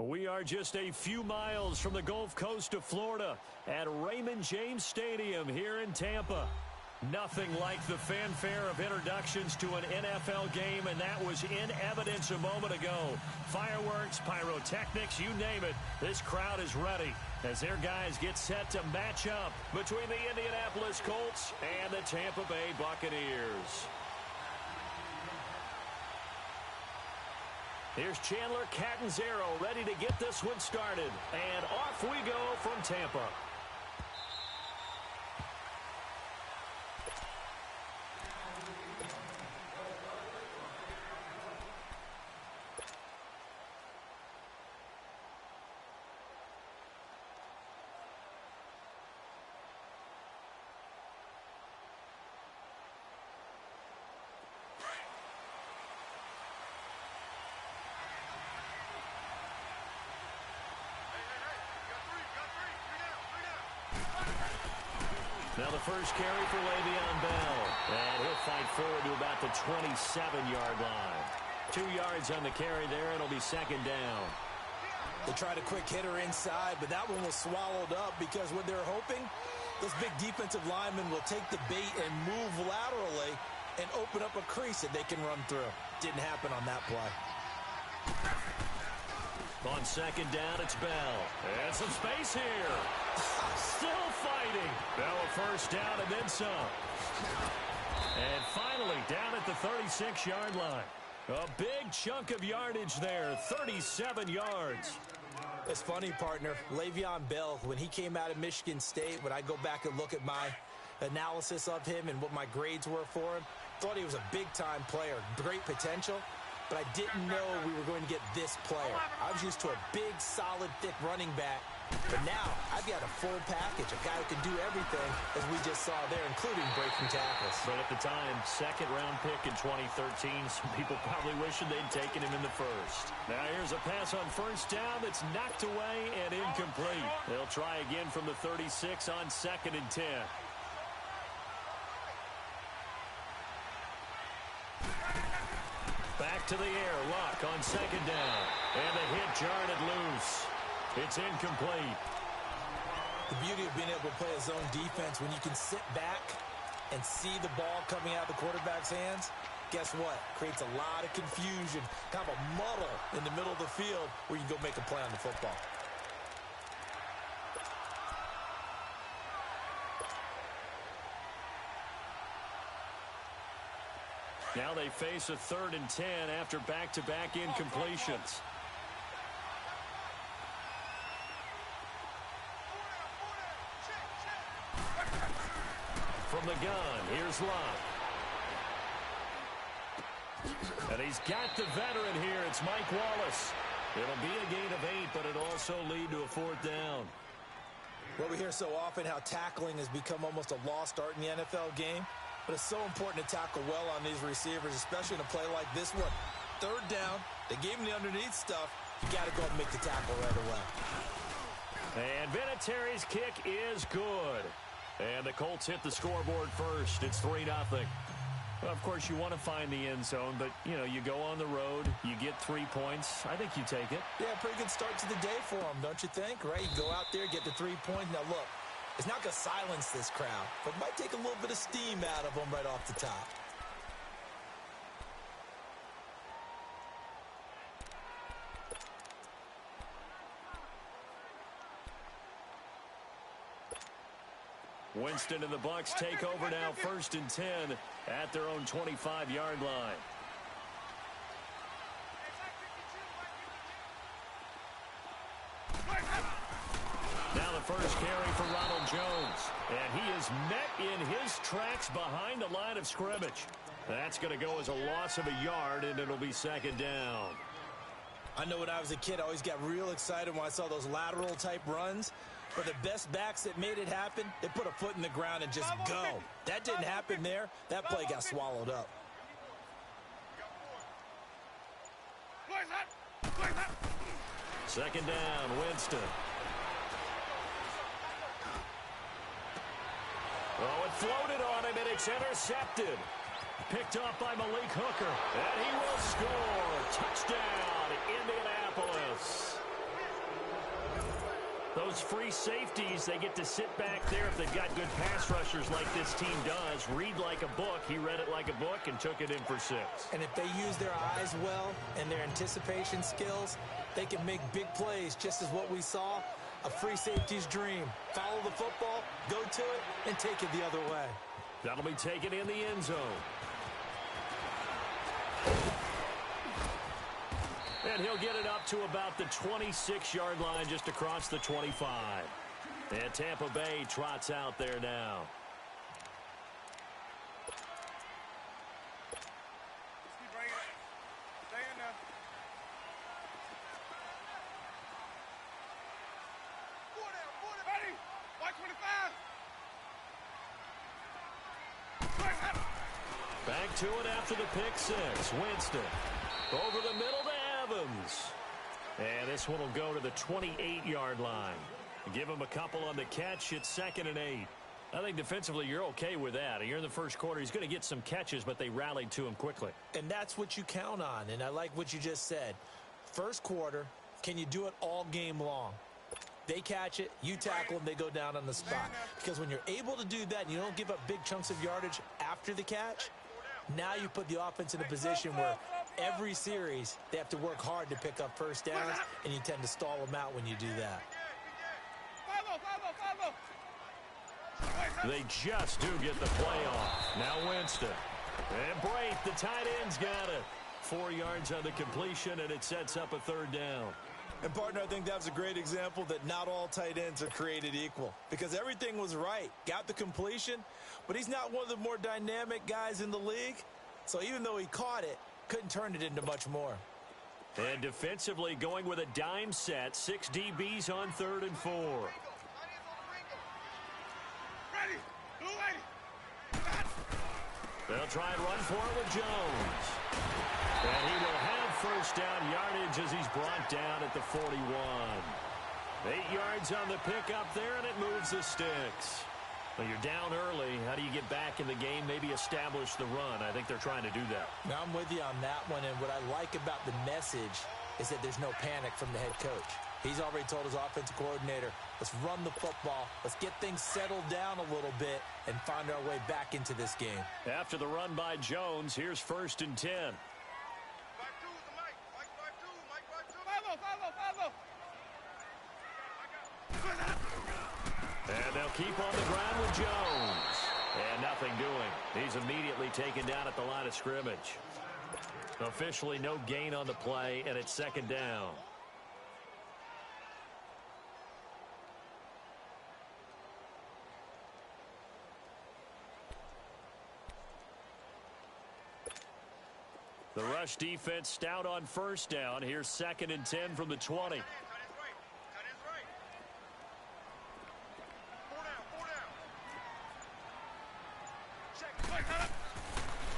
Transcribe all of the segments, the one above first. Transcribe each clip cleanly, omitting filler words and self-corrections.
We are just a few miles from the Gulf Coast of Florida at Raymond James Stadium here in Tampa. Nothing like the fanfare of introductions to an NFL game, and that was in evidence a moment ago. Fireworks, pyrotechnics, you name it. This crowd is ready as their guys get set to match up between the Indianapolis Colts and the Tampa Bay Buccaneers. Here's Chandler Catanzaro ready to get this one started. And off we go from Tampa. Now the first carry for Leveon Bell. And he'll fight forward to about the 27-yard line. 2 yards on the carry there. It'll be second down. They tried a quick hitter inside, but that one was swallowed up because what they're hoping, this big defensive lineman will take the bait and move laterally and open up a crease that they can run through. Didn't happen on that play. On second down, it's Bell. And some space here. Still fighting. Bell a first down and then some. And finally down at the 36-yard line. A big chunk of yardage there, 37 yards. It's funny, partner. Leveon Bell, when he came out of Michigan State, when I go back and look at my analysis of him and what my grades were for him, thought he was a big-time player, great potential. But I didn't know we were going to get this player. I was used to a big, solid, thick running back. But now I've got a full package, a guy who can do everything, as we just saw there, including breaking tackles. But at the time, second-round pick in 2013, some people probably wishing they'd taken him in the first. Now here's a pass on first down that's knocked away and incomplete. They'll try again from the 36 on second and 10. Back to the air, Luck on second down. And the hit jarred it loose. It's incomplete. The beauty of being able to play a zone defense, when you can sit back and see the ball coming out of the quarterback's hands, guess what? Creates a lot of confusion, kind of a muddle in the middle of the field where you can go make a play on the football. Now they face a 3rd and 10 after back-to-back incompletions. From the gun, here's Luck. And he's got the veteran here. It's Mike Wallace. It'll be a gain of 8, but it'll also lead to a 4th down. Well, we hear so often how tackling has become almost a lost art in the NFL game. But it's so important to tackle well on these receivers, especially in a play like this one. 3rd down, they gave him the underneath stuff. You got to go and make the tackle right away. And Vinatieri's kick is good. And the Colts hit the scoreboard first. It's 3-0. Well, of course, you want to find the end zone, but, you know, you go on the road, you get 3 points. I think you take it. Yeah, pretty good start to the day for them, don't you think? Right? You go out there, get the 3 points. Now, look. It's not going to silence this crowd, but it might take a little bit of steam out of them right off the top. Winston and the Bucs take over now, 1st and 10 at their own 25-yard line. Now the first carry for Ronald Jones. And he is met in his tracks behind the line of scrimmage. That's going to go as a loss of a yard, and it'll be 2nd down. I know when I was a kid, I always got real excited when I saw those lateral-type runs. But the best backs that made it happen, they put a foot in the ground and just go. That didn't happen there. That play got swallowed up. Second down, Winston. Oh, it floated on him, and it's intercepted. Picked off by Malik Hooker. And he will score. Touchdown, Indianapolis. Those free safeties, they get to sit back there if they've got good pass rushers like this team does. Read like a book. He read it like a book and took it in for 6. And if they use their eyes well and their anticipation skills, they can make big plays, just as what we saw. A free safety's dream. Follow the football, go to it, and take it the other way. That'll be taken in the end zone. And he'll get it up to about the 26-yard line, just across the 25. And Tampa Bay trots out there now. Stay in there. Ready? White 25. Back to it after the pick 6. Winston over the middle to Evans. And this one will go to the 28-yard line. Give him a couple on the catch. It's 2nd and 8. I think defensively you're okay with that. You're in the first quarter. He's going to get some catches, but they rallied to him quickly. And that's what you count on, and I like what you just said. First quarter, can you do it all game long? They catch it, you tackle them, they go down on the spot. Because when you're able to do that and you don't give up big chunks of yardage after the catch, now you put the offense in a position where every series they have to work hard to pick up first downs, and you tend to stall them out when you do that. They just do get the play off. Now Winston. And Brate, the tight end's got it. 4 yards on the completion, and it sets up a 3rd down. And, partner, I think that was a great example that not all tight ends are created equal. Because everything was right. Got the completion, but he's not one of the more dynamic guys in the league. So even though he caught it, couldn't turn it into much more. And defensively going with a dime set. 6 DBs on 3rd and 4. They'll try and run for it with Jones. And he will have first down yardage as he's brought down at the 41. 8 yards on the pickup there, and it moves the sticks. Well, you're down early. How do you get back in the game? Maybe establish the run. I think they're trying to do that. Now, I'm with you on that one, and what I like about the message is that there's no panic from the head coach. He's already told his offensive coordinator, let's run the football, let's get things settled down a little bit and find our way back into this game. After the run by Jones, here's 1st and 10. And they'll keep on the ground with Jones. And nothing doing. He's immediately taken down at the line of scrimmage. Officially no gain on the play, and it's 2nd down. The rush defense stout on 1st down. Here's 2nd and 10 from the 20.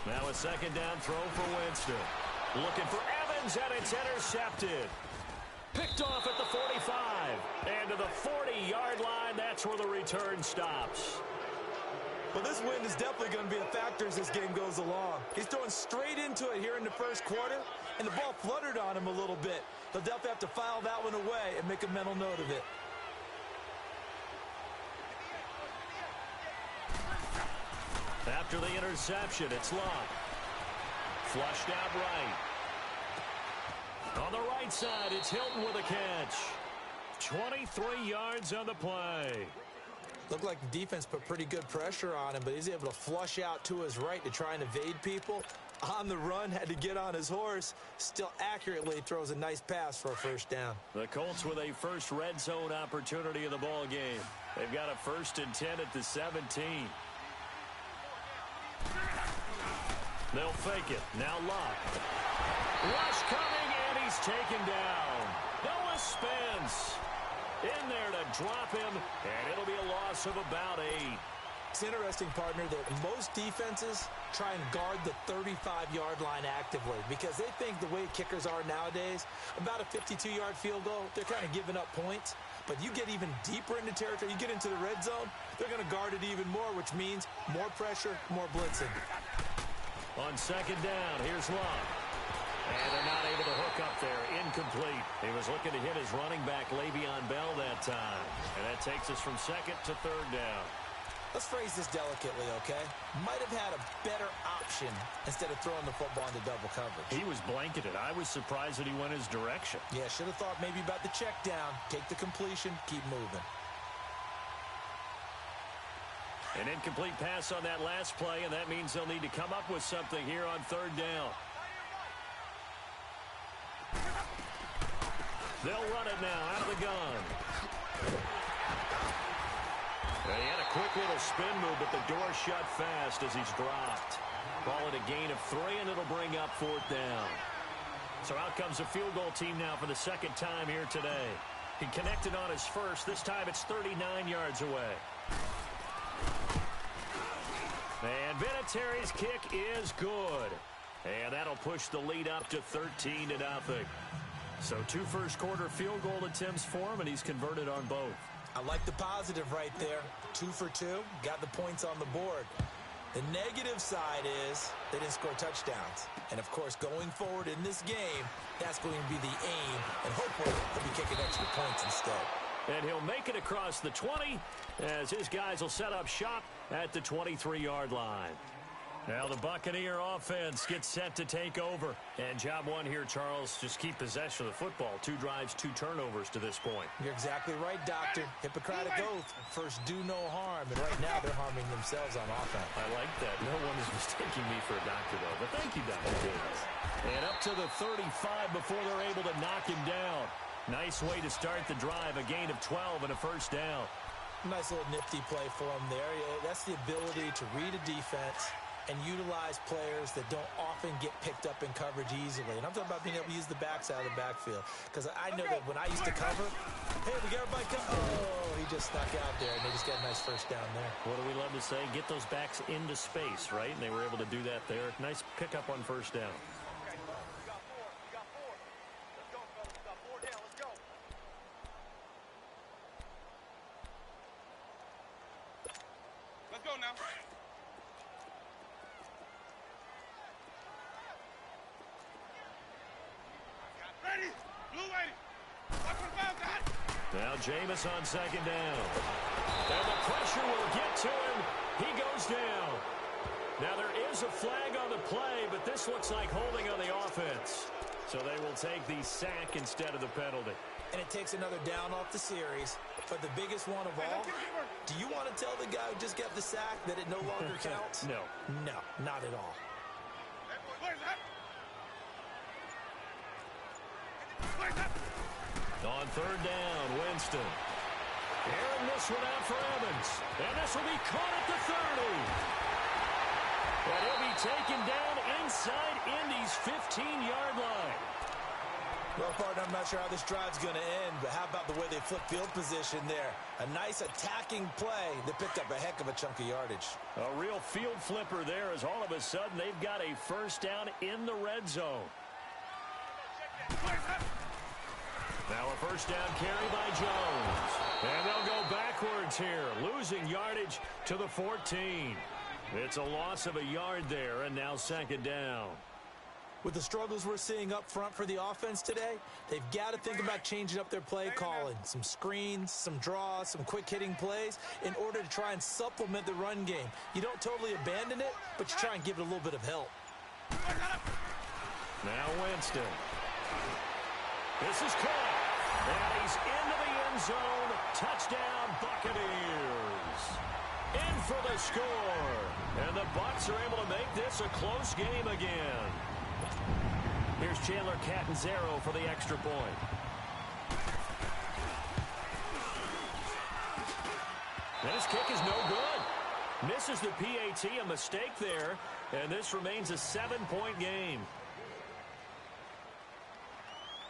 Now a 2nd down throw for Winston. Looking for Evans, and it's intercepted. Picked off at the 45. And to the 40-yard line, that's where the return stops. Well, this win is definitely going to be a factor as this game goes along. He's throwing straight into it here in the first quarter, and the ball fluttered on him a little bit. They'll definitely have to file that one away and make a mental note of it. After the interception, it's Locke. Flushed out right. On the right side, it's Hilton with a catch. 23 yards on the play. Looked like the defense put pretty good pressure on him, but he's able to flush out to his right to try and evade people. On the run, had to get on his horse. Still accurately throws a nice pass for a 1st down. The Colts with a first red zone opportunity in the ball game. They've got a 1st and 10 at the 17. They'll fake it. Now Locke. Rush coming, and he's taken down. Noah Spence in there to drop him, and it'll be a loss of about 8. It's interesting, partner, that most defenses try and guard the 35-yard line actively because they think the way kickers are nowadays, about a 52-yard field goal, they're kind of giving up points. But you get even deeper into territory, you get into the red zone, they're going to guard it even more, which means more pressure, more blitzing. On 2nd down, here's Locke. And they're not able to hook up there. Incomplete. He was looking to hit his running back, Leveon Bell, that time. And that takes us from second to third down. Let's phrase this delicately, okay? Might have had a better option instead of throwing the football into double coverage. He was blanketed. I was surprised that he went his direction. Yeah, should have thought maybe about the check down. Take the completion, keep moving. An incomplete pass on that last play, and that means they'll need to come up with something here on third down. They'll run it now out of the gun. He had a quick little spin move, but the door shut fast as he's dropped. Call it a gain of 3, and it'll bring up fourth down. So out comes the field goal team now for the second time here today. He connected on his first. This time it's 39 yards away. And Vinatieri's kick is good. And that'll push the lead up to 13-0. So 2 first-quarter field goal attempts for him, and he's converted on both. I like the positive right there. 2 for 2. Got the points on the board. The negative side is they didn't score touchdowns. And, of course, going forward in this game, that's going to be the aim. And hopefully he'll be kicking extra points instead. And he'll make it across the 20 as his guys will set up shop at the 23-yard line. Now the Buccaneer offense gets set to take over. And job one here, Charles, just keep possession of the football. 2 drives, 2 turnovers to this point. You're exactly right, Doctor. Hippocratic oath. First, do no harm. And right now, they're harming themselves on offense. I like that. No one is mistaking me for a doctor, though. But thank you, Dr. Davis. And up to the 35 before they're able to knock him down. Nice way to start the drive. A gain of 12 and a first down. Nice little nifty play for him there. That's the ability to read a defense and utilize players that don't often get picked up in coverage easily. And I'm talking about being able to use the backs out of the backfield. Because I know that when I used to cover, hey, we got everybody come. Oh, he just snuck out there, and they just got a nice first down there. What do we love to say? Get those backs into space, right? And they were able to do that there. Nice pickup on first down. Let's go now. Ready? Blue lady. Watch for the foul, got it. Now Jameis on second down. And the pressure will get to him. He goes down. Now there is a flag on the play, but this looks like holding on the offense. So they will take the sack instead of the penalty. And it takes another down off the series. But the biggest one of all, do you want to tell the guy who just got the sack that it no longer counts? No. No, not at all. On third down, Winston. Airing this one out for Evans. And this will be caught at the 30. And he'll be taken down inside Indy's 15-yard line. Well, partner, I'm not sure how this drive's going to end, but how about the way they flip field position there? A nice attacking play that picked up a heck of a chunk of yardage. A real field flipper there as all of a sudden they've got a first down in the red zone. Now a first down carry by Jones. And they'll go backwards here, losing yardage to the 14. It's a loss of a yard there, and now second down. With the struggles we're seeing up front for the offense today, they've got to think about changing up their play calling. Some screens, some draws, some quick-hitting plays in order to try and supplement the run game. You don't totally abandon it, but you try and give it a little bit of help. Now Winston. This is caught. And he's into the end zone. Touchdown, Buccaneers. In for the score. And the Bucs are able to make this a close game again. Here's Chandler Catanzaro for the extra point. And his kick is no good. Misses the PAT, a mistake there. And this remains a 7-point game.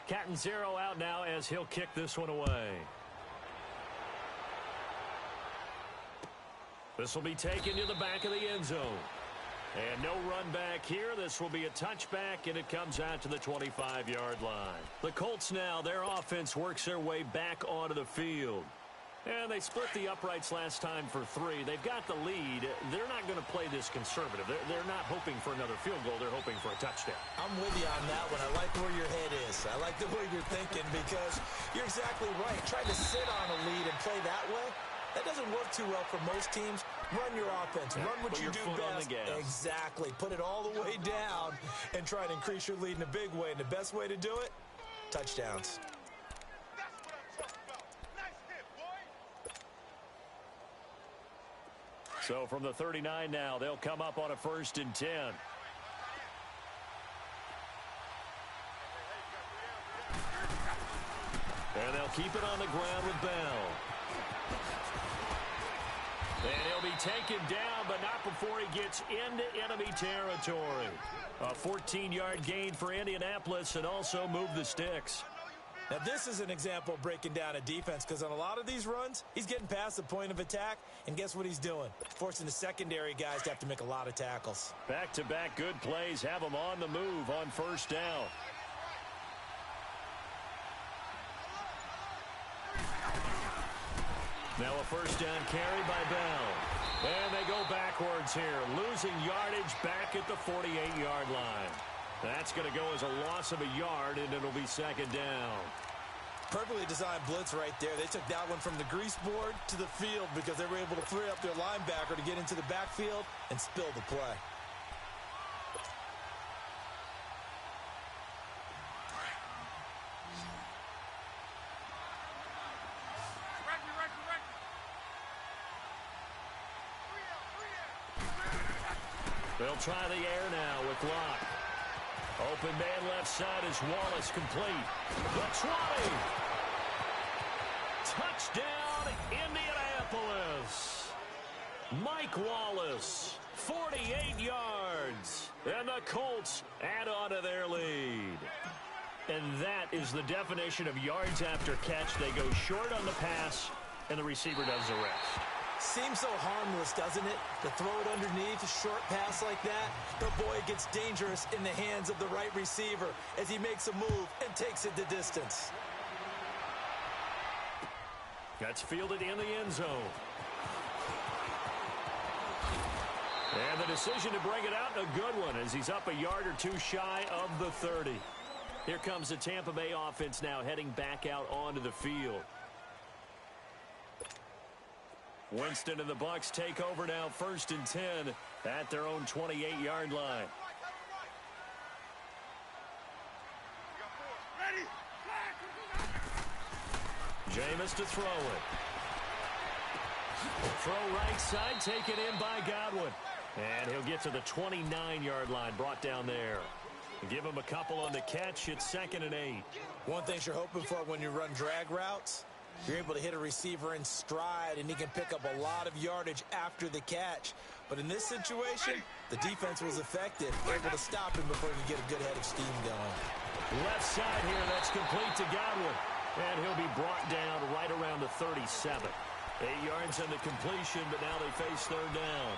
Catanzaro out now as he'll kick this one away. This will be taken to the back of the end zone. And no run back here. This will be a touchback, and it comes out to the 25-yard line. The Colts now, their offense works their way back onto the field. And they split the uprights last time for 3. They've got the lead. They're not going to play this conservative. They're not hoping for another field goal. They're hoping for a touchdown. I'm with you on that one. I like where your head is. I like the way you're thinking because you're exactly right. Trying to sit on a lead and play that way, that doesn't work too well for most teams. Run your offense. Run what you do best. Exactly. Put it all the way down and try to increase your lead in a big way. And the best way to do it, touchdowns. So from the 39 now, they'll come up on a 1st and 10. And they'll keep it on the ground with Bell. And he'll be taken down, but not before he gets into enemy territory. A 14-yard gain for Indianapolis and also move the sticks. Now, this is an example of breaking down a defense because on a lot of these runs, he's getting past the point of attack, and guess what he's doing? Forcing the secondary guys to have to make a lot of tackles. Back-to-back good plays have them on the move on 1st down. Now a 1st down carry by Bell. And they go backwards here, losing yardage back at the 48-yard line. That's going to go as a loss of a yard, and it'll be 2nd down. Perfectly designed blitz right there. They took that one from the grease board to the field because they were able to free up their linebacker to get into the backfield and spill the play. They'll try the air now with Locke. Open man left side is Wallace complete. The 20. Touchdown, Indianapolis. Mike Wallace, 48 yards. And the Colts add on to their lead. And that is the definition of yards after catch. They go short on the pass, and the receiver does the rest. Seems so harmless, doesn't it? To throw it underneath, a short pass like that. But boy, it gets dangerous in the hands of the right receiver as he makes a move and takes it the distance. That's fielded in the end zone. And the decision to bring it out, a good one, as he's up a yard or two shy of the 30. Here comes the Tampa Bay offense now heading back out onto the field. Winston and the Bucs take over now, 1st and 10 at their own 28-yard line. Jameis to throw it. Throw right side, taken in by Godwin. And he'll get to the 29-yard line, brought down there. Give him a couple on the catch. It's 2nd and 8. One thing you're hoping for when you run drag routes, you're able to hit a receiver in stride, and he can pick up a lot of yardage after the catch. But in this situation, the defense was effective, able to stop him before he could get a good head of steam going. Left side here, that's complete to Godwin. And he'll be brought down right around the 37. 8 yards on the completion, but now they face 3rd down.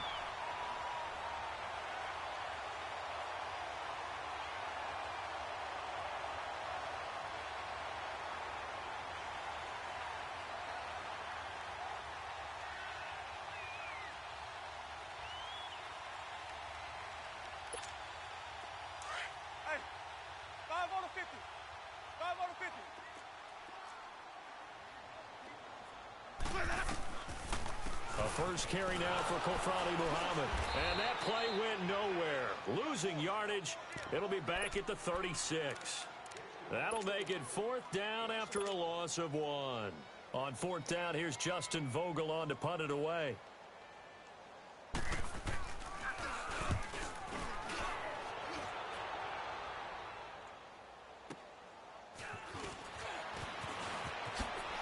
First carry now for Kofrani Muhammad. And that play went nowhere. Losing yardage. It'll be back at the 36. That'll make it 4th down after a loss of 1. On 4th down, here's Justin Vogel on to punt it away.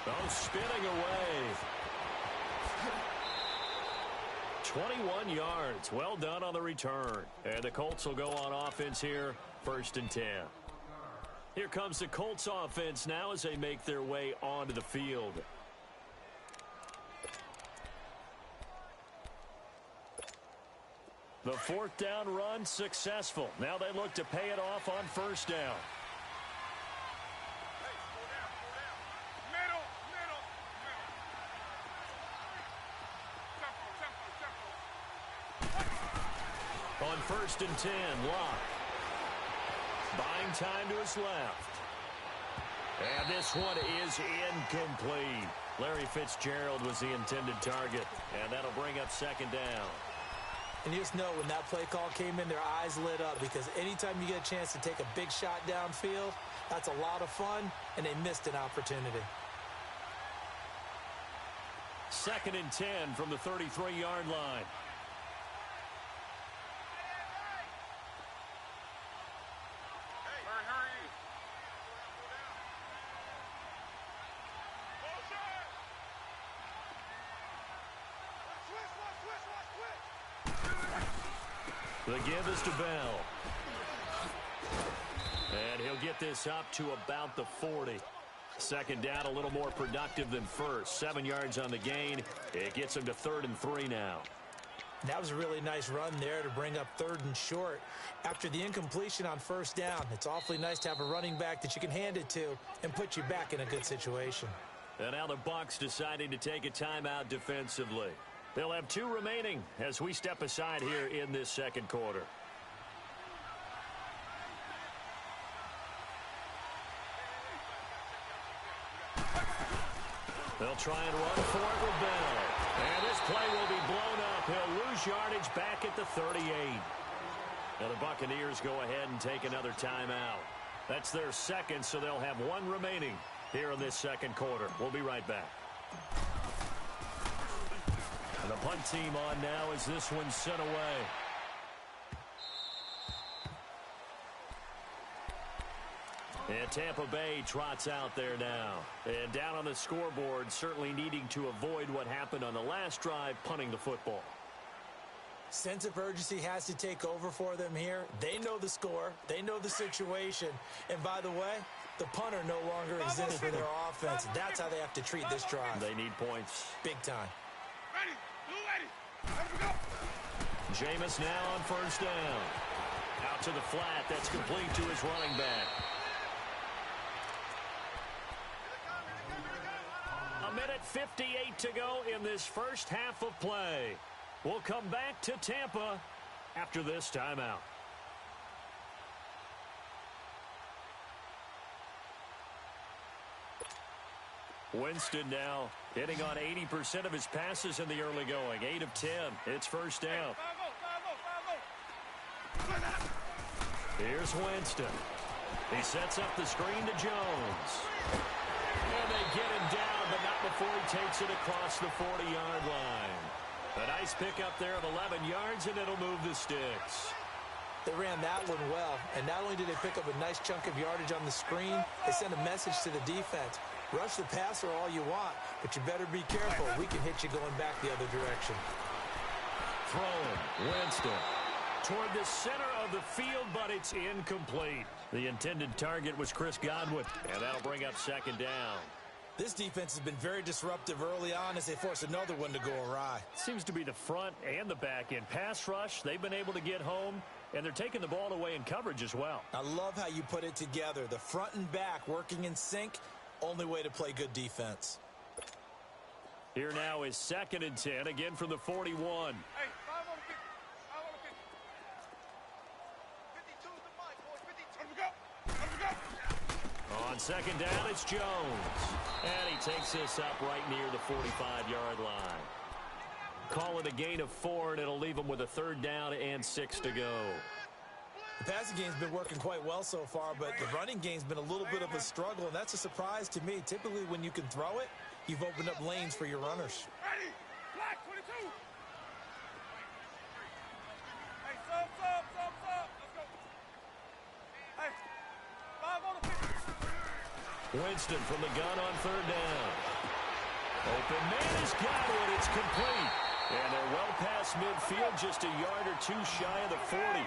Oh, spinning away. 21 yards. Well done on the return. And the Colts will go on offense here, 1st and 10. Here comes the Colts offense now as they make their way onto the field. The 4th down run successful. Now they look to pay it off on 1st down. on 1st and 10. Locke. Buying time to his left. And this one is incomplete. Larry Fitzgerald was the intended target, and that'll bring up 2nd down. And you just know when that play call came in, their eyes lit up, because anytime you get a chance to take a big shot downfield, that's a lot of fun, and they missed an opportunity. 2nd and 10 from the 33-yard line. The give is to Bell. And he'll get this up to about the 40. 2nd down, a little more productive than first. 7 yards on the gain. It gets him to 3rd and 3 now. That was a really nice run there to bring up 3rd and short. After the incompletion on 1st down, it's awfully nice to have a running back that you can hand it to and put you back in a good situation. And now the Bucs deciding to take a timeout defensively. They'll have 2 remaining as we step aside here in this 2nd quarter. They'll try and run for it with Bell. And this play will be blown up. He'll lose yardage back at the 38. Now the Buccaneers go ahead and take another timeout. That's their 2nd, so they'll have 1 remaining here in this 2nd quarter. We'll be right back. And the punt team on now as this one's sent away. And Tampa Bay trots out there now. And down on the scoreboard, certainly needing to avoid what happened on the last drive, punting the football. Sense of urgency has to take over for them here. They know the score. They know the situation. And by the way, the punter no longer exists for their offense. That's how they have to treat this drive. They need points. Big time. Ready. Blue ready. Let me go. Jameis now on 1st down. Out to the flat. That's complete to his running back. A minute 58 to go in this first half of play. We'll come back to Tampa after this timeout. Winston now hitting on 80% of his passes in the early going. 8 of 10. It's 1st down. Here's Winston. He sets up the screen to Jones. And they get him down, but not before he takes it across the 40-yard line. A nice pickup there of 11 yards, and it'll move the sticks. They ran that one well, and not only did they pick up a nice chunk of yardage on the screen, they sent a message to the defense. Rush the passer all you want, but you better be careful. We can hit you going back the other direction. Throwing, Winston. Toward the center of the field, but it's incomplete. The intended target was Chris Godwin, and that'll bring up 2nd down. This defense has been very disruptive early on as they force another one to go awry. Seems to be the front and the back end. Pass rush, they've been able to get home, and they're taking the ball away in coverage as well. I love how you put it together. The front and back working in sync, only way to play good defense. Here now is 2nd and 10, again from the 41. Hey, 5 on the kick. 5 on the kick. 52 is the mic, boys. 52. Let me go. Let me go. On 2nd down, it's Jones. And he takes this up right near the 45-yard line. Call it a gain of 4, and it'll leave him with a 3rd down and 6 to go. The passing game's been working quite well so far, but the running game's been a little bit of a struggle, and that's a surprise to me. Typically, when you can throw it, you've opened up lanes for your runners. Ready. Black 22. Hey, sub. Let's go. Hey, 5 on the kick. Winston from the gun on 3rd down. Open man is Godwin. It's complete. And they're well past midfield, just a yard or 2 shy of the 40.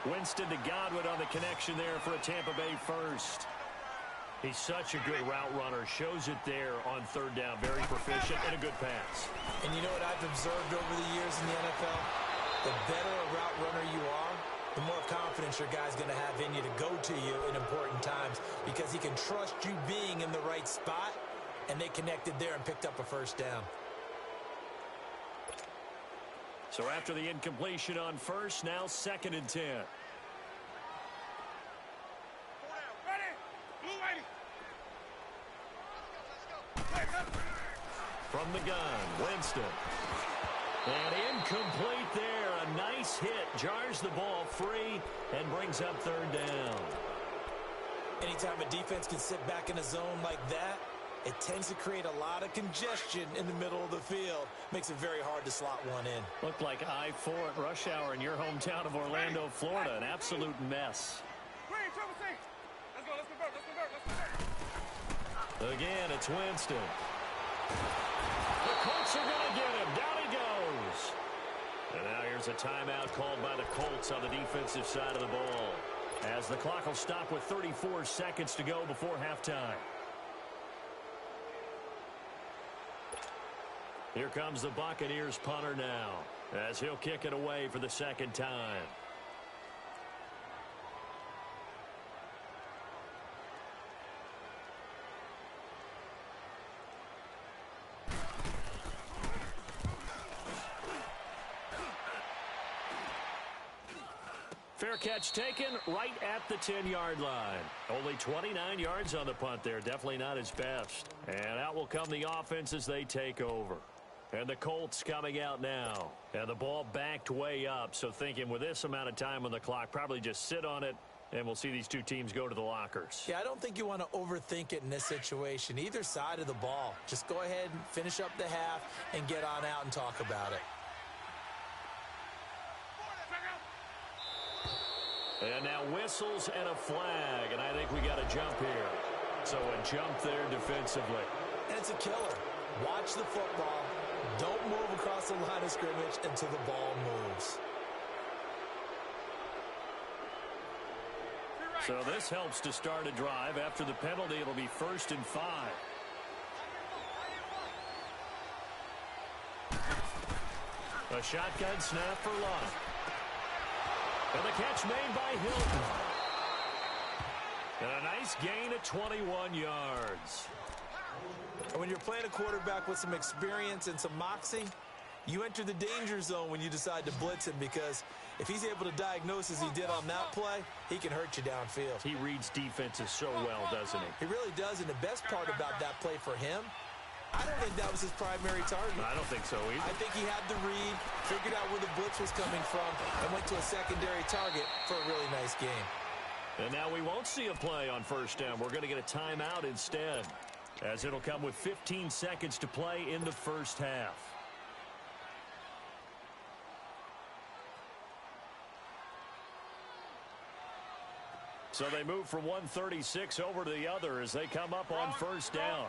Winston to Godwin on the connection there for a Tampa Bay first. He's such a good route runner. Shows it there on 3rd down. Very proficient and a good pass. And you know what I've observed over the years in the NFL? The better a route runner you are, the more confidence your guy's going to have in you to go to you in important times, because he can trust you being in the right spot, and they connected there and picked up a 1st down. So after the incompletion on first, now 2nd and 10. From the gun, Winston. And incomplete there. A nice hit. Jars the ball free and brings up 3rd down. Anytime a defense can sit back in a zone like that, it tends to create a lot of congestion in the middle of the field. Makes it very hard to slot one in. Looked like I-4 at rush hour in your hometown of Orlando, Florida. An absolute mess. Let's go. Again, it's Winston. The Colts are going to get him. Down he goes. And now here's a timeout called by the Colts on the defensive side of the ball, as the clock will stop with 34 seconds to go before halftime. Here comes the Buccaneers punter now, as he'll kick it away for the 2nd time. Fair catch taken right at the 10-yard line. Only 29 yards on the punt there. Definitely not his best. And out will come the offense as they take over. And the Colts coming out now. And the ball backed way up. So thinking with this amount of time on the clock, probably just sit on it, and we'll see these two teams go to the lockers. Yeah, I don't think you want to overthink it in this situation. Either side of the ball. Just go ahead and finish up the half and get on out and talk about it. And now whistles and a flag, and I think we got a jump here. So a jump there defensively. And it's a killer. Watch the football. Don't move across the line of scrimmage until the ball moves. So this helps to start a drive. After the penalty, it'll be 1st and 5. A shotgun snap for Luck. And the catch made by Hilton. And a nice gain of 21 yards. And when you're playing a quarterback with some experience and some moxie, you enter the danger zone when you decide to blitz him, because if he's able to diagnose as he did on that play, he can hurt you downfield. He reads defenses so well, doesn't he? He really does, and the best part about that play for him, I don't think that was his primary target. I don't think so either. I think he had the read, figured out where the blitz was coming from, and went to a secondary target for a really nice game. And now we won't see a play on 1st down. We're going to get a timeout instead, as it'll come with 15 seconds to play in the 1st half. So they move from 136 over to the other as they come up on 1st down.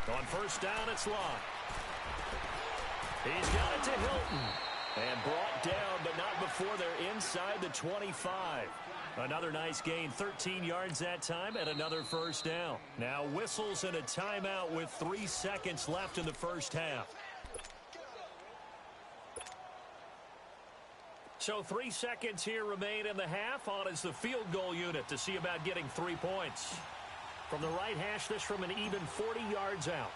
On 1st down, it's Locke. He's got it to Hilton. And brought down, but not before they're inside the 25. Another nice gain, 13 yards that time, and another 1st down. Now whistles and a timeout with 3 seconds left in the 1st half. So 3 seconds here remain in the half. On is the field goal unit to see about getting 3 points. From the right hash, this from an even 40 yards out.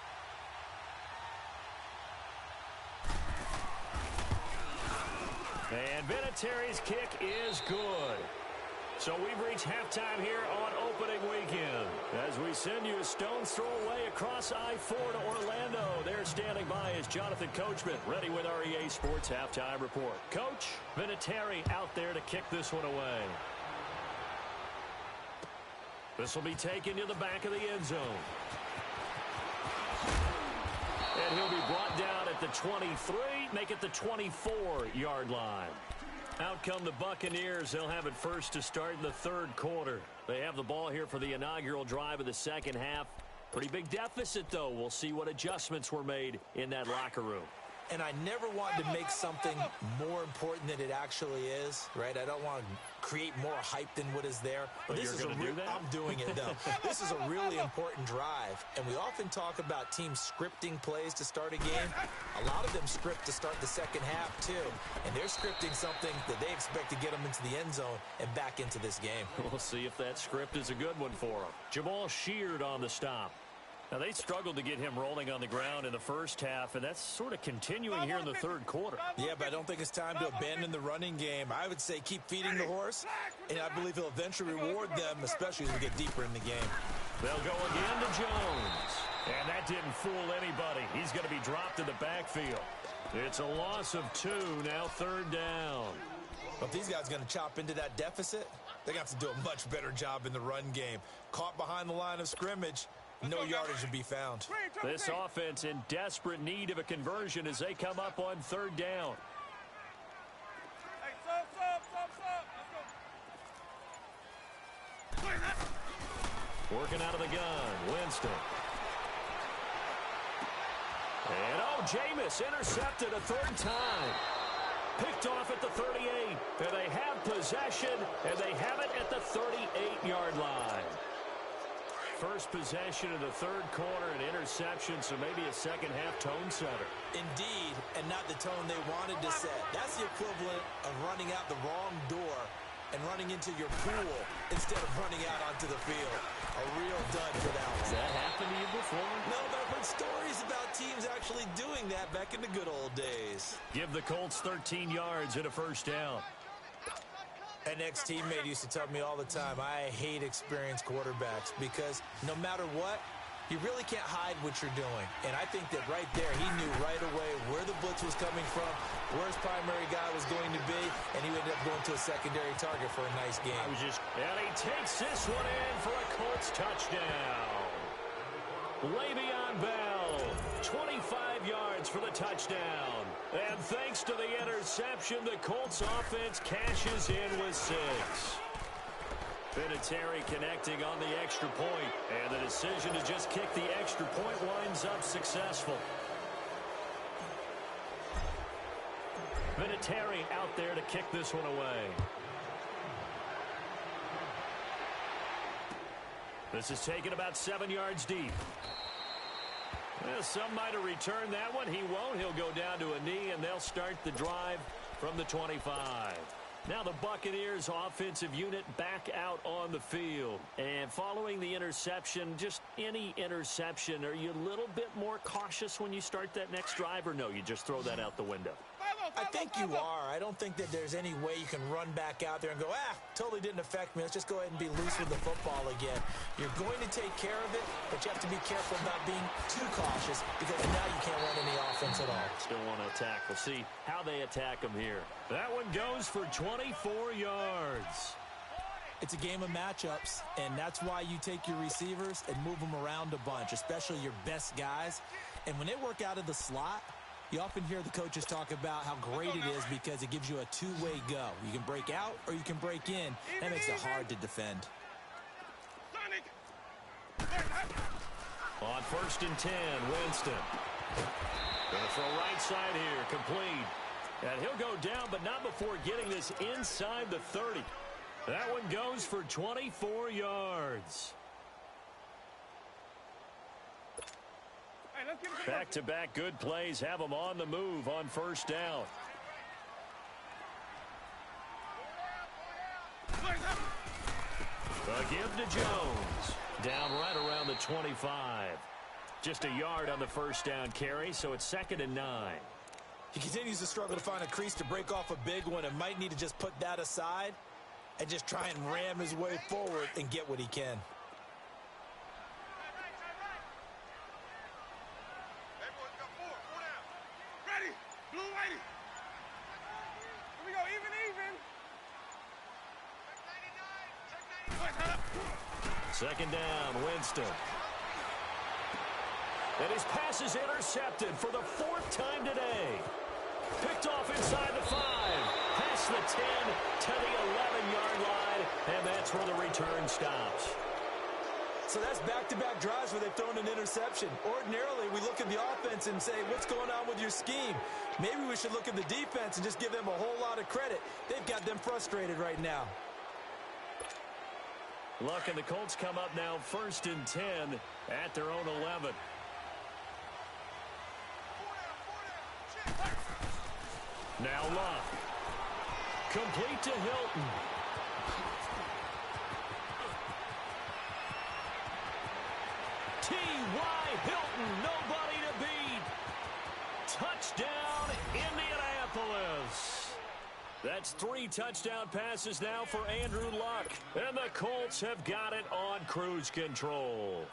And Vinatieri's kick is good. So we've reached halftime here on opening weekend, as we send you a stone's throw away across I-4 to Orlando. There standing by is Jonathan Coachman, ready with our EA Sports Halftime Report. Coach, Vinatieri out there to kick this one away. This will be taken to the back of the end zone. And he'll be brought down at the 23, make it the 24-yard line. Out come the Buccaneers. They'll have it first to start in the 3rd quarter. They have the ball here for the inaugural drive of the 2nd half. Pretty big deficit, though. We'll see what adjustments were made in that locker room. And I never want to make something more important than it actually is, right? I don't want to create more hype than what is there. But this is you're going to do that? I'm doing it, though. This is a really important drive, and we often talk about teams scripting plays to start a game. A lot of them script to start the second half, too, and they're scripting something that they expect to get them into the end zone and back into this game. We'll see if that script is a good one for them. Jamal Sheard on the stop. Now, they struggled to get him rolling on the ground in the first half, and that's sort of continuing here in the third quarter. Yeah, but I don't think it's time to abandon the running game. I would say keep feeding the horse, and I believe he'll eventually reward them, especially as we get deeper in the game. They'll go again to Jones. And that didn't fool anybody. He's going to be dropped in the backfield. It's a loss of 2, now third down. But if these guys are going to chop into that deficit, they're going to have to do a much better job in the run game. Caught behind the line of scrimmage, no yardage to be found. This offense in desperate need of a conversion as they come up on third down. Working out of the gun, Winston. And Jameis intercepted a third time. Picked off at the 38. And they have possession, and they have it at the 38-yard line. First possession of the third quarter, an interception, so maybe a second-half tone setter. Indeed, and not the tone they wanted to set. That's the equivalent of running out the wrong door and running into your pool instead of running out onto the field. A real dud for that one. Has that happened to you before? No, but I've heard stories about teams actually doing that back in the good old days. Give the Colts 13 yards and a first down. An ex-teammate used to tell me all the time, I hate experienced quarterbacks because no matter what, you really can't hide what you're doing. And I think that right there, he knew right away where the blitz was coming from, where his primary guy was going to be, and he ended up going to a secondary target for a nice game. And he takes this one in for a Colts touchdown. Leveon Bell, 25 yards for the touchdown. And thanks to the interception, the Colts offense cashes in with 6. Vinatieri connecting on the extra point, and the decision to just kick the extra point winds up successful. Vinatieri out there to kick this one away. This is taken about 7 yards deep. Well, some might have returned that one. He won't. He'll go down to a knee, and they'll start the drive from the 25. Now the Buccaneers offensive unit back out on the field. And following the interception, just any interception, are you a little bit more cautious when you start that next drive, or no, you just throw that out the window? I think you are. I don't think that there's any way you can run back out there and go, totally didn't affect me. Let's just go ahead and be loose with the football again. You're going to take care of it, but you have to be careful about being too cautious because now you can't run any offense at all. Still want to attack. We'll see how they attack them here. That one goes for 24 yards. It's a game of matchups, and that's why you take your receivers and move them around a bunch, especially your best guys. And when they work out of the slot, you often hear the coaches talk about how great it is because it gives you a two-way go. You can break out or you can break in. That makes it hard to defend. On 1st and 10, Winston. Gonna throw right side here, complete. And he'll go down, but not before getting this inside the 30. That one goes for 24 yards. Back-to-back good plays have them on the move on 1st down. A give to Jones. Down right around the 25. Just a yard on the 1st down carry, so it's 2nd and 9. He continues to struggle to find a crease to break off a big one and might need to just put that aside and just try and ram his way forward and get what he can. Second down, Winston. And his pass is intercepted for the 4th time today. Picked off inside the 5. Past the 10 to the 11-yard line. And that's where the return stops. So that's back-to-back drives where they've thrown an interception. Ordinarily, we look at the offense and say, what's going on with your scheme? Maybe we should look at the defense and just give them a whole lot of credit. They've got them frustrated right now. Look, and the Colts come up now 1st and 10 at their own 11. Now Luck. Complete to Hilton. T.Y. Hilton, nobody to beat. Touchdown, Indianapolis. That's 3 touchdown passes now for Andrew Luck. And the Colts have got it on cruise control.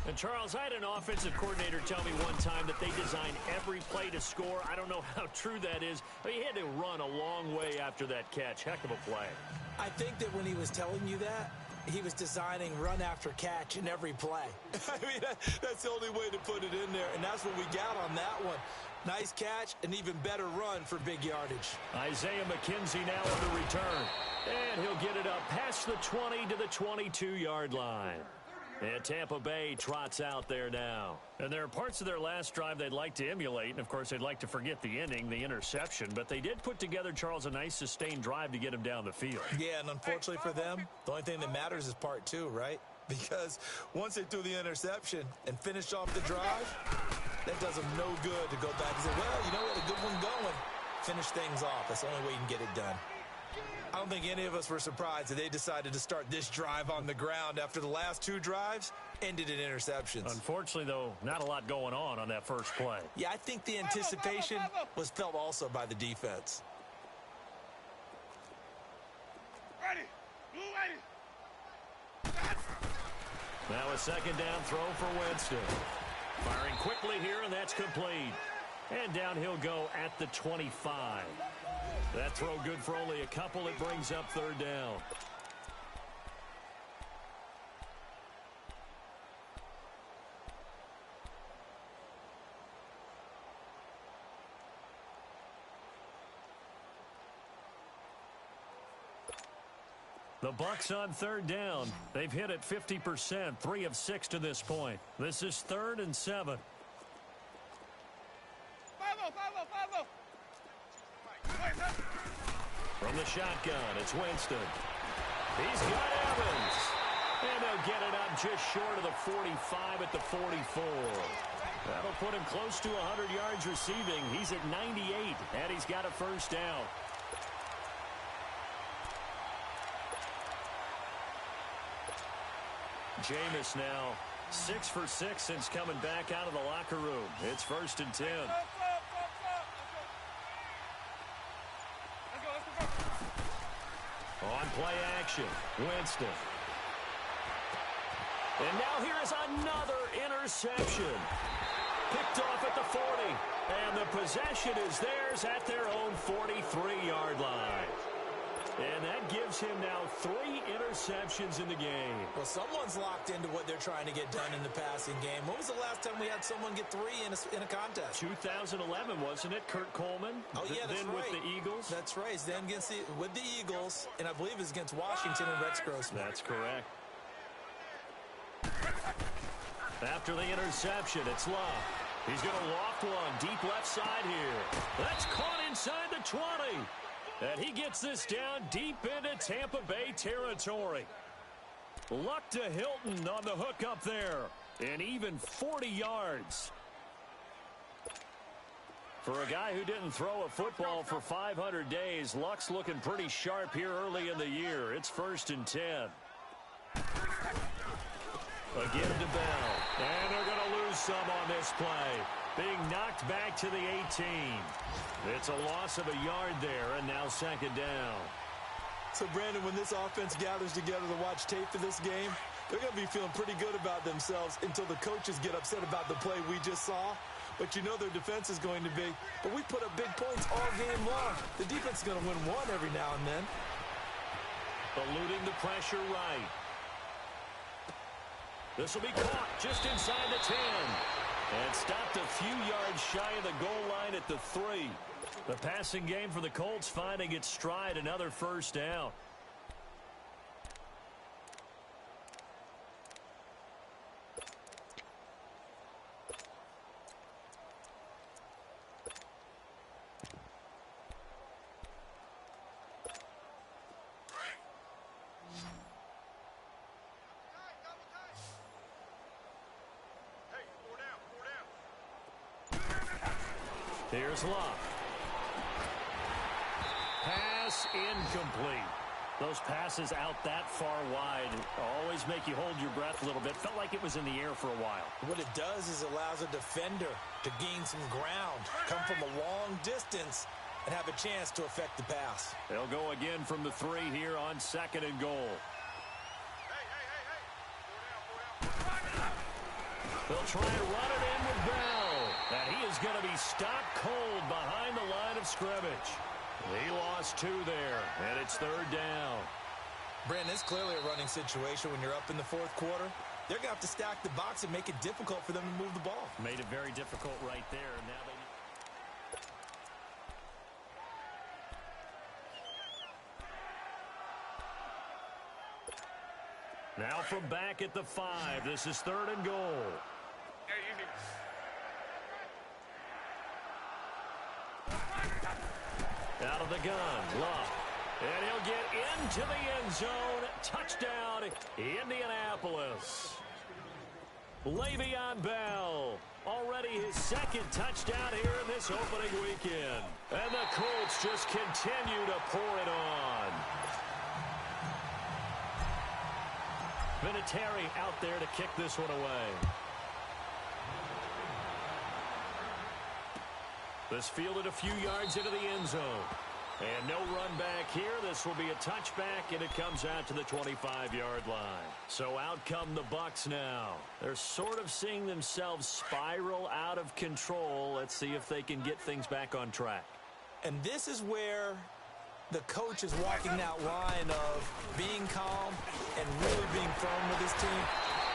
And, Charles, I had an offensive coordinator tell me one time that they design every play to score. I don't know how true that is. But he had to run a long way after that catch. Heck of a play. I think that when he was telling you that, he was designing run after catch in every play. I mean, that's the only way to put it in there, and that's what we got on that one. Nice catch, an even better run for big yardage. Isaiah McKenzie now on the return. And he'll get it up past the 20 to the 22-yard line. And Tampa Bay trots out there now. And there are parts of their last drive they'd like to emulate. And, of course, they'd like to forget the inning, the interception. But they did put together, Charles, a nice sustained drive to get him down the field. Yeah, and unfortunately for them, the only thing that matters is part 2, right? Because once they threw the interception and finished off the drive, that does them no good to go back and say, well, you know what, a good one going. Finish things off. That's the only way you can get it done. I don't think any of us were surprised that they decided to start this drive on the ground after the last 2 drives ended in interceptions. Unfortunately, though, not a lot going on that first play. Yeah, I think the anticipation was felt also by the defense. Ready. Blue ready. Now a second down throw for Winston. Firing quickly here, and that's complete. And down he'll go at the 25. That throw good for only a couple. It brings up 3rd down. The Bucs on 3rd down. They've hit it 50%, 3 of 6 to this point. This is 3rd and 7. Follow. From the shotgun, it's Winston. He's got Evans. And they'll get it up just short of the 45 at the 44. That'll put him close to 100 yards receiving. He's at 98, and he's got a 1st down. Jameis now 6 for 6 since coming back out of the locker room. It's 1st and 10. On play action, Winston. And now here is another interception. Picked off at the 40. And the possession is theirs at their own 43-yard line. And that gives him now 3 interceptions in the game. Well, someone's locked into what they're trying to get done in the passing game. When was the last time we had someone get 3 in a contest? 2011, wasn't it? Kurt Coleman? Oh, yeah, that's then right. with the Eagles? That's right. Then with the Eagles, and I believe it's against Washington and Rex Grossman. That's correct. After the interception, it's Love. He's going to loft one deep left side here. That's caught inside the 20. And he gets this down deep into Tampa Bay territory. Luck to Hilton on the hook up there. And even 40 yards. For a guy who didn't throw a football for 500 days, Luck's looking pretty sharp here early in the year. It's 1st and 10. Again to Bell. And they're going to lose some on this play. Being knocked back to the 18. It's a loss of a yard there, and now 2nd down. So, Brandon, when this offense gathers together to watch tape for this game, they're going to be feeling pretty good about themselves until the coaches get upset about the play we just saw. But you know their defense is going to be. But we put up big points all game long. The defense is going to win one every now and then. Eluding the pressure right. This will be caught just inside the 10. And stopped a few yards shy of the goal line at the 3. The passing game for the Colts finding its stride, another 1st down. Here's Love. Pass incomplete. Those passes out that far wide always make you hold your breath a little bit. Felt like it was in the air for a while. What it does is allows a defender to gain some ground, come from a long distance, and have a chance to affect the pass. They'll go again from the 3 here on 2nd and goal. They'll try and run it in with Bell. And he is going to be stopped cold behind the line of scrimmage. He lost 2 there, and it's 3rd down. Brandon, it's clearly a running situation when you're up in the 4th quarter. They're going to have to stack the box and make it difficult for them to move the ball. Made it very difficult right there. Now they Now from back at the 5, this is 3rd and goal. Out of the gun, Love. And he'll get into the end zone. Touchdown, Indianapolis. Leveon Bell, already his 2nd touchdown here in this opening weekend. And the Colts just continue to pour it on. Vinatieri out there to kick this one away. This fielded a few yards into the end zone. And no run back here. This will be a touchback, and it comes out to the 25-yard line. So out come the Bucs now. They're sort of seeing themselves spiral out of control. Let's see if they can get things back on track. And this is where the coach is walking that line of being calm and really being firm with his team.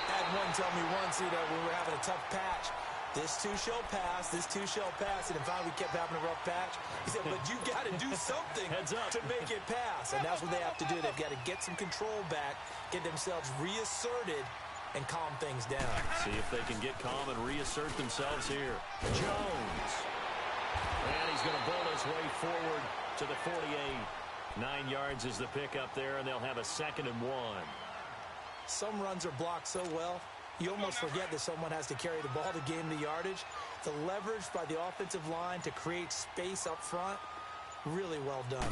I had one tell me once, when we were having a tough patch, this too shall pass, this too shall pass, and finally we kept having a rough patch. He said, but you got to do something to make it pass, and that's what they have to do. They've got to get some control back, get themselves reasserted, and calm things down. See if they can get calm and reassert themselves here. Jones. And he's going to bowl his way forward to the 48. 9 yards is the pickup there, and they'll have a 2nd and 1. Some runs are blocked so well, you almost forget that someone has to carry the ball to gain the yardage. The leverage by the offensive line to create space up front, really well done.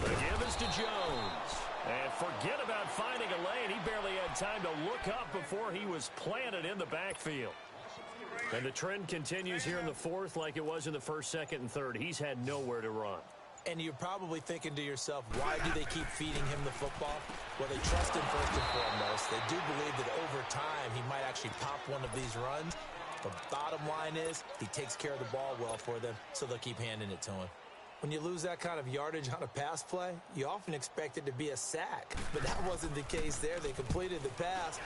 The give is to Jones. And forget about finding a lane. He barely had time to look up before he was planted in the backfield. And the trend continues here in the 4th like it was in the 1st, 2nd, and 3rd. He's had nowhere to run. And you're probably thinking to yourself, why do they keep feeding him the football? Well, they trust him first and foremost. They do believe that over time he might actually pop one of these runs. The bottom line is he takes care of the ball well for them, so they'll keep handing it to him. When you lose that kind of yardage on a pass play, you often expect it to be a sack. But that wasn't the case there. They completed the pass.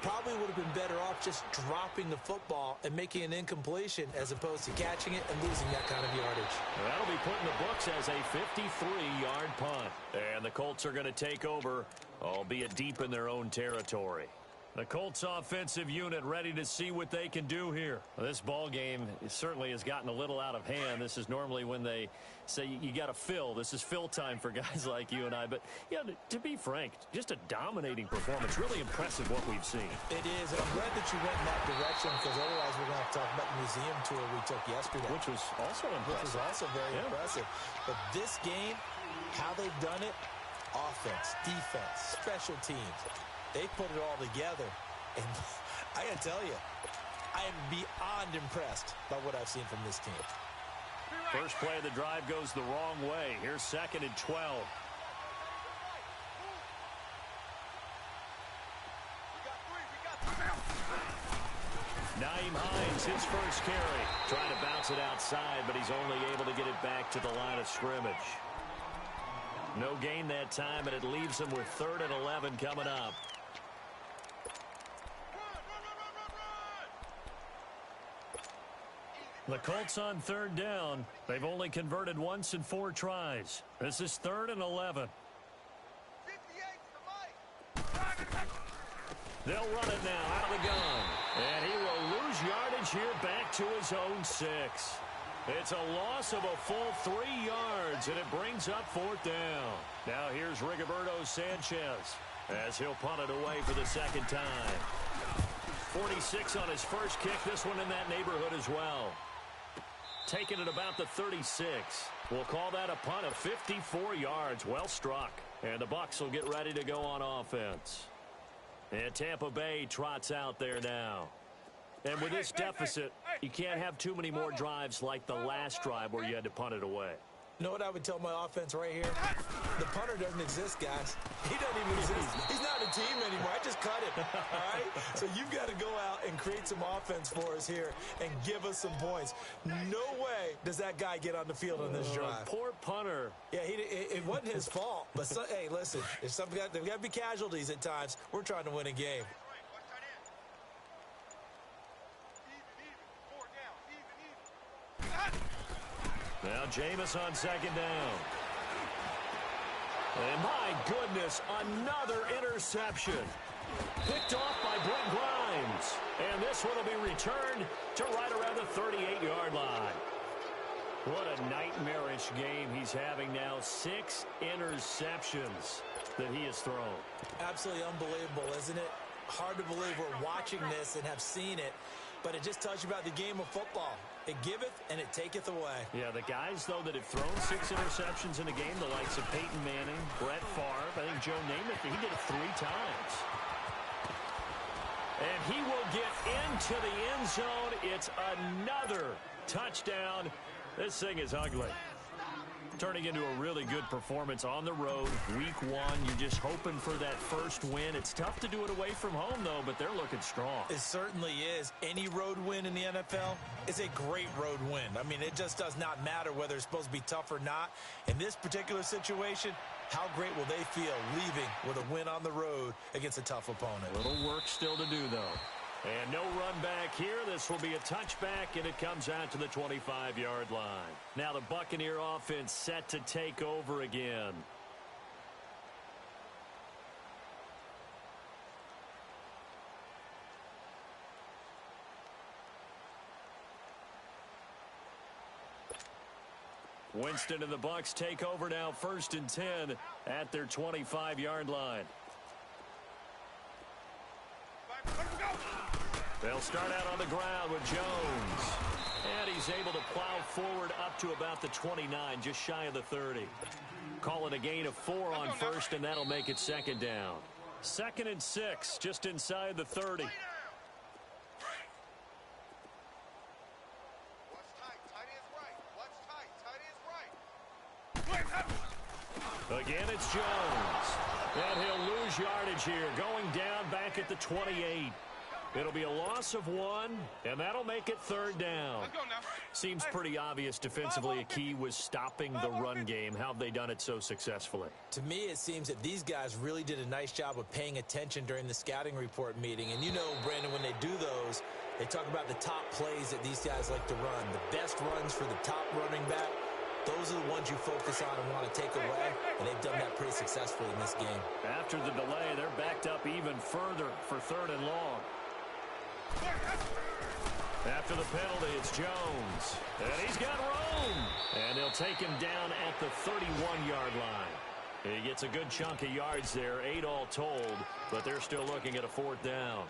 Probably would have been better off just dropping the football and making an incompletion as opposed to catching it and losing that kind of yardage. Well, that'll be put in the books as a 53-yard punt. And the Colts are going to take over, albeit deep in their own territory. The Colts offensive unit ready to see what they can do here. Well, this ball game certainly has gotten a little out of hand. This is normally when they say you got to fill. This is fill time for guys like you and I. But, yeah, to be frank, just a dominating performance. Really impressive what we've seen. It is, and I'm glad that you went in that direction because otherwise we're going to have to talk about the museum tour we took yesterday. Which was also impressive. Which was also very impressive. But this game, how they've done it, offense, defense, special teams, they put it all together. And I got to tell you, I am beyond impressed by what I've seen from this team. First play of the drive goes the wrong way. Here's 2nd and 12. Naeem Hines, his first carry. Trying to bounce it outside, but he's only able to get it back to the line of scrimmage. No gain that time, and it leaves him with 3rd and 11 coming up. The Colts on 3rd down. They've only converted once in 4 tries. This is 3rd and 11. They'll run it now out of the gun. And he will lose yardage here back to his own 6. It's a loss of a full 3 yards, and it brings up 4th down. Now here's Rigoberto Sanchez as he'll punt it away for the 2nd time. 46 on his first kick. This one in that neighborhood as well. taken at about the 36. We'll call that a punt of 54 yards. Well struck. And the Bucs will get ready to go on offense. And Tampa Bay trots out there now. And with this deficit, you can't have too many more drives like the last drive where you had to punt it away. You know what I would tell my offense right here? The punter doesn't exist, guys. He doesn't even exist. He's not a team anymore. I just cut him, all right? So you've got to go out and create some offense for us here and give us some points. No way does that guy get on the field on this drive. Poor punter. Yeah, it wasn't his fault. But, hey, listen, there's got to be casualties at times. We're trying to win a game. Now Jameis on second down. And my goodness, another interception. Picked off by Brent Grimes. And this one will be returned to right around the 38-yard line. What a nightmarish game he's having now. 6 interceptions that he has thrown. Absolutely unbelievable, isn't it? Hard to believe we're watching this and have seen it. But it just tells you about the game of football. It giveth and it taketh away. Yeah, the guys, though, that have thrown 6 interceptions in a game, the likes of Peyton Manning, Brett Favre, I think Joe Namath, he did it 3 times. And he will get into the end zone. It's another touchdown. This thing is ugly. Turning into a really good performance on the road. Week 1, you're just hoping for that first win. It's tough to do it away from home, though, but they're looking strong. It certainly is. Any road win in the NFL is a great road win. I mean, it just does not matter whether it's supposed to be tough or not. In this particular situation, how great will they feel leaving with a win on the road against a tough opponent? A little work still to do, though. And no run back here. This will be a touchback, and it comes out to the 25-yard line. Now the Buccaneer offense set to take over again. Winston and the Bucs take over now, 1st and 10 at their 25-yard line. They'll start out on the ground with Jones. And he's able to plow forward up to about the 29, just shy of the 30. Call it a gain of 4 on 1st, and that'll make it 2nd down. 2nd and 6, just inside the 30. Again, it's Jones. And he'll lose yardage here, going down back at the 28. It'll be a loss of 1, and that'll make it 3rd down. Seems pretty obvious defensively a key was stopping the run game. How have they done it so successfully? To me, it seems that these guys really did a nice job of paying attention during the scouting report meeting. And you know, Brandon, when they do those, they talk about the top plays that these guys like to run. The best runs for the top running back, those are the ones you focus on and want to take away, and they've done that pretty successfully in this game. After the delay, they're backed up even further for 3rd and long. After the penalty, it's Jones. And he's got room. And they'll take him down at the 31-yard line. He gets a good chunk of yards there, 8 all told, but they're still looking at a 4th down.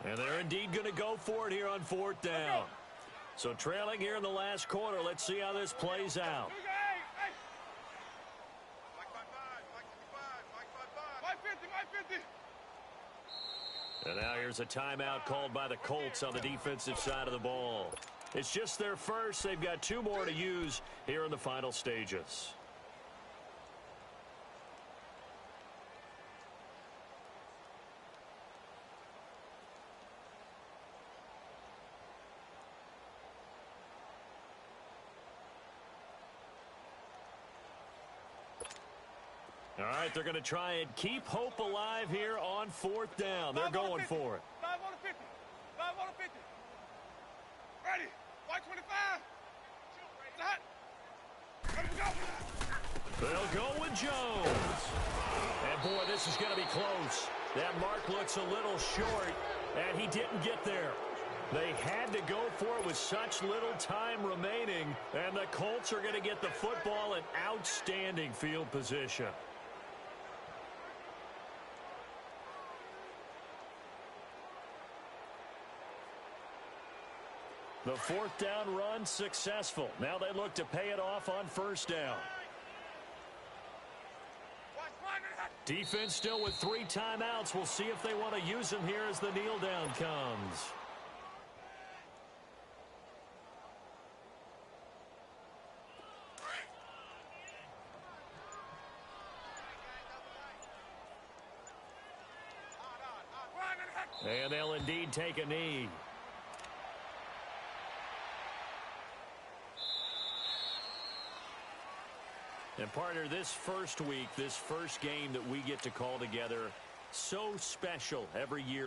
And they're indeed going to go for it here on 4th down. So trailing here in the last quarter, let's see how this plays out. And now here's a timeout called by the Colts on the defensive side of the ball. It's just their first. They've got 2 more to use here in the final stages. All right, they're going to try and keep hope alive here on 4th down. They're going for it. 5 on the 50. 5 on the 50. Ready. White 25. Let They'll go with Jones. And, boy, this is going to be close. That mark looks a little short, and he didn't get there. They had to go for it with such little time remaining, and the Colts are going to get the football in outstanding field position. The fourth down run successful. Now they look to pay it off on first down. Defense still with 3 timeouts. We'll see if they want to use them here as the kneel down comes. And they'll indeed take a knee. And partner, this first week, this first game that we get to call together, so special every year.